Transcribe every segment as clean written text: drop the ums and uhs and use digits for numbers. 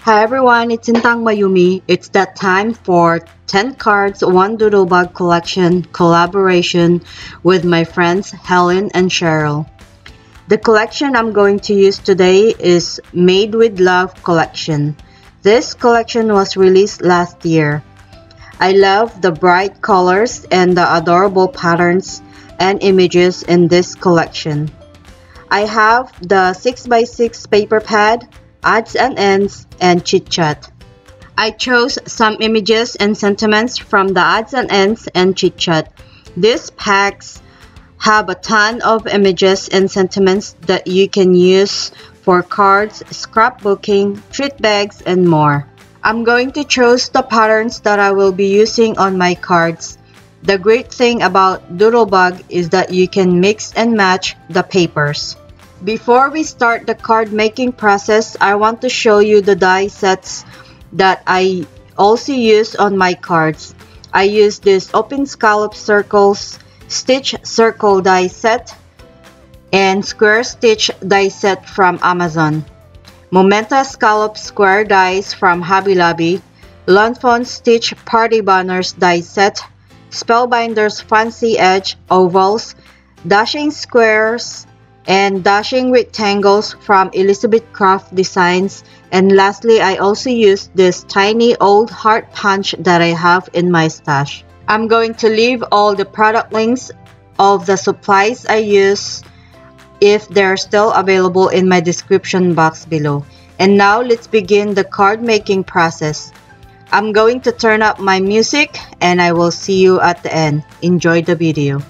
Hi everyone, it's Sintang Mayumi. It's that time for 10 cards, 1 Doodlebug collection collaboration with my friends Helen and Cherryl. The collection I'm going to use today is Made with Love collection. This collection was released last year. I love the bright colors and the adorable patterns and images in this collection. I have the 6x6 paper pad, odds and ends, and chit chat. I chose some images and sentiments from the odds and ends and chit chat. These packs have a ton of images and sentiments that you can use for cards, scrapbooking, treat bags, and more. I'm going to choose the patterns that I will be using on my cards. The great thing about Doodlebug is that you can mix and match the papers. Before we start the card making process, I want to show you the die sets that I also use on my cards. I use this open scallop circles, stitch circle die set, and square stitch die set from Amazon. Momenta scallop square dies from Hobby Lobby, Fawn stitch party banners die set, Spellbinders fancy edge ovals, dashing squares, and dashing rectangles from Elizabeth Craft Designs, and lastly I also use this tiny old heart punch that I have in my stash. I'm going to leave all the product links of the supplies I use if they're still available in my description box below. And now let's begin the card making process. I'm going to turn up my music and I will see you at the end. Enjoy the video.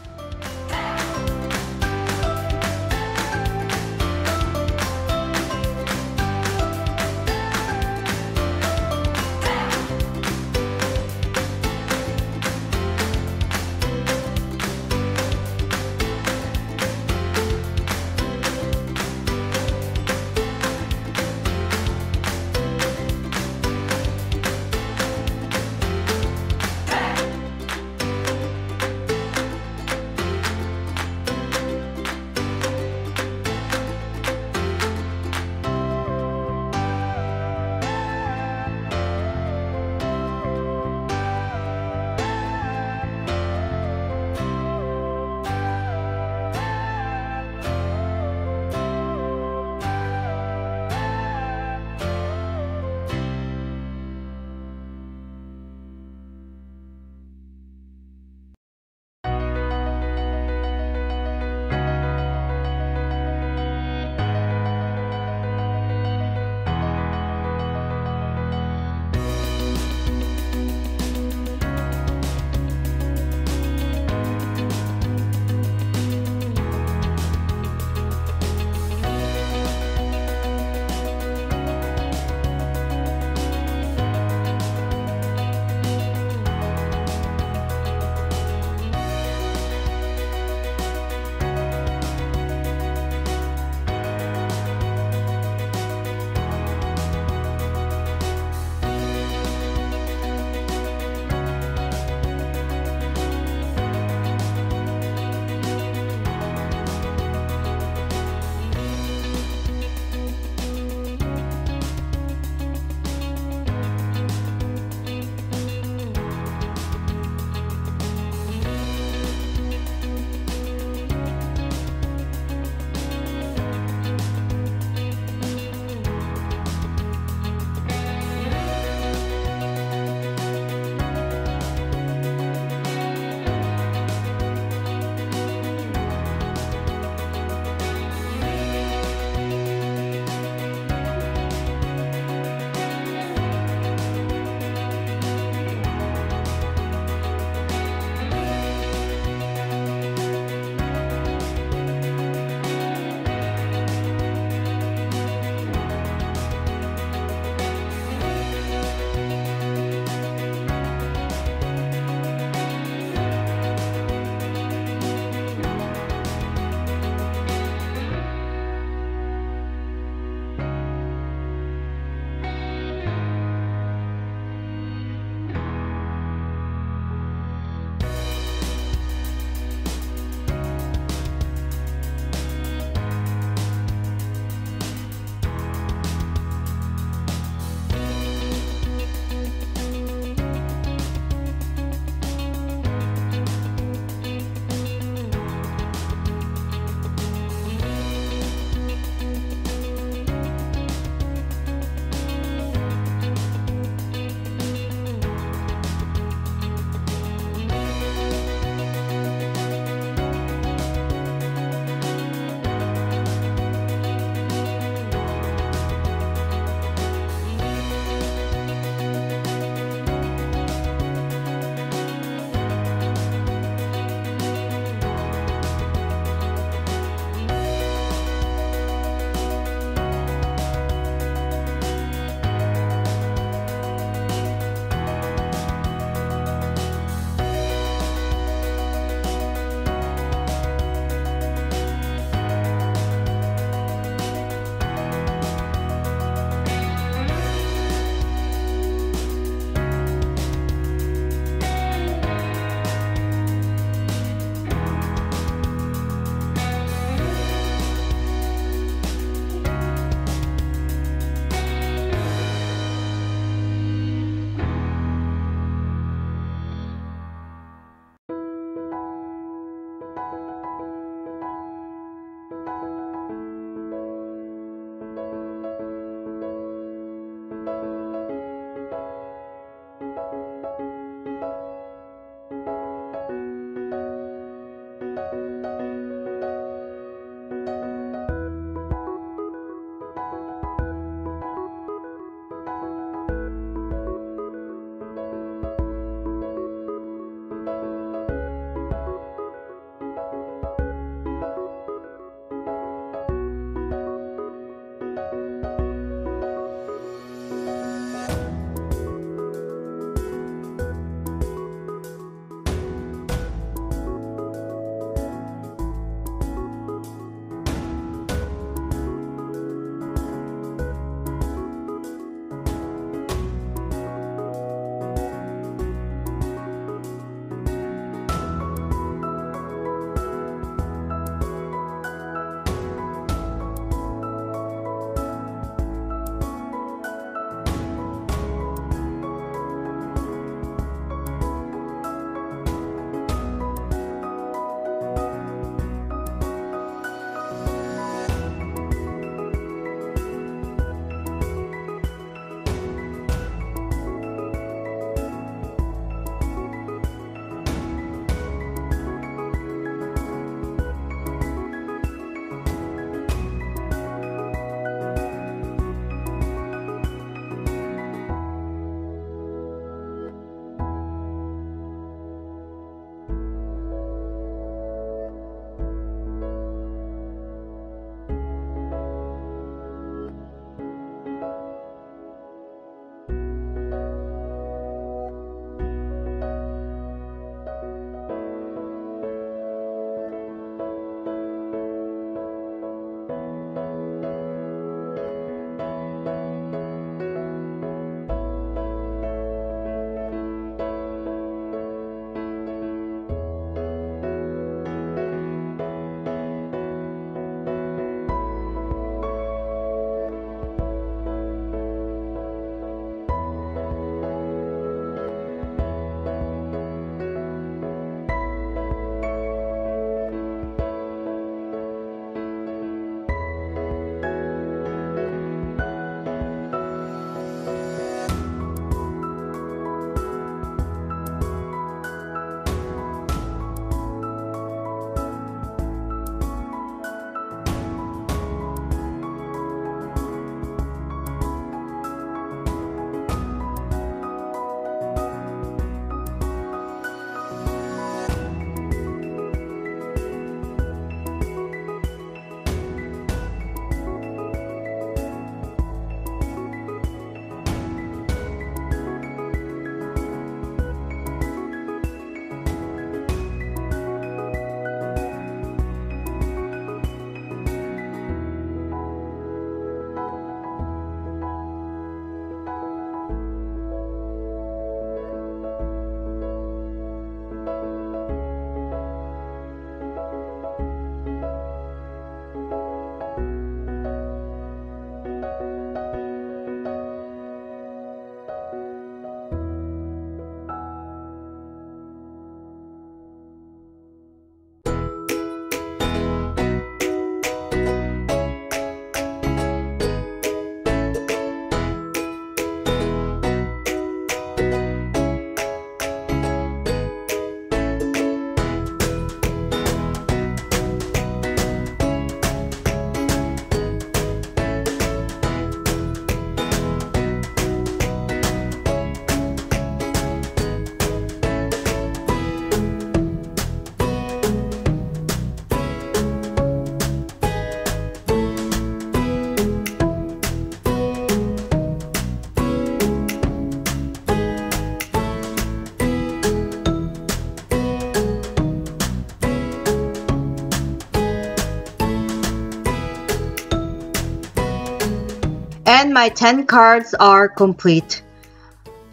And my 10 cards are complete.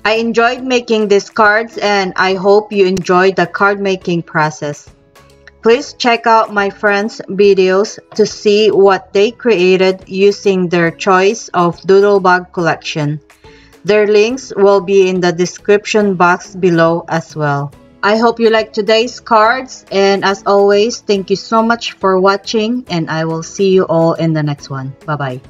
I enjoyed making these cards and I hope you enjoyed the card making process. Please check out my friends' videos to see what they created using their choice of Doodlebug collection. Their links will be in the description box below as well. I hope you liked today's cards, and as always, thank you so much for watching, and I will see you all in the next one. Bye bye.